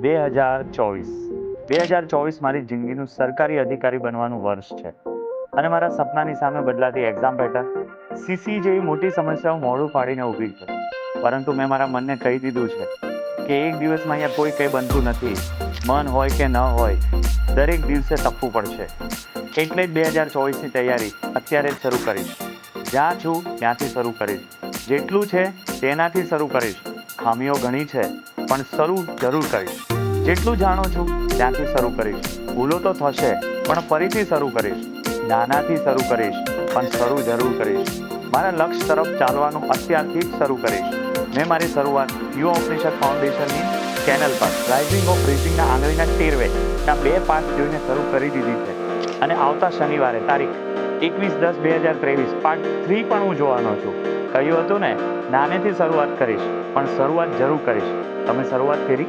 2024 2024 મારી જિંદગીનું સરકારી અધિકારી બનવાનું વર્ષ છે અને મારા સપનાની સામે બદલાતી એક્ઝામ પેટર્ન સીસી જેવી મોટી સમસ્યાઓ મોડું પાડીને ઊભી છે. પરંતુ મેં મારા મનને કહી દીધું છે કે એક દિવસમાં અહીંયા કોઈ કંઈ બનતું નથી. મન હોય કે ન હોય, દરેક દિવસે તપવું પડશે. એટલે જ 2024ની તૈયારી અત્યારે જ શરૂ કરીશ. જ્યાં છું ત્યાંથી શરૂ કરીશ. જેટલું છે તેનાથી શરૂ કરીશ. ખામીઓ ઘણી છે પણ શરૂ જરૂર કરીશ. જેટલું જાણું છું ત્યાંથી શરૂ કરીશ. ભૂલો તો થશે પણ ફરીથી શરૂ કરીશ. નાનાથી શરૂ કરીશ પણ શરૂ જરૂર કરીશ. મારા લક્ષ્ય તરફ ચાલવાનું અત્યારથી જ શરૂ કરીશ. મેં મારી શરૂઆત યુવા ઉપનિષદ ફાઉન્ડેશનની ચેનલ પર રાઇઝિંગ ઓફ બ્રિજિંગના આંગળીના ટેરવેના 2 પાઠ જોઈને શરૂ કરી દીધી છે અને આવતા શનિવારે તારીખ 21/10/2023 પાર્ટ 3 પણ હું જોવાનો છું. કહ્યું હતું ને, નાનેથી શરૂઆત કરીશ પણ શરૂઆત જરૂર કરીશ. તમે શરૂઆત કરી?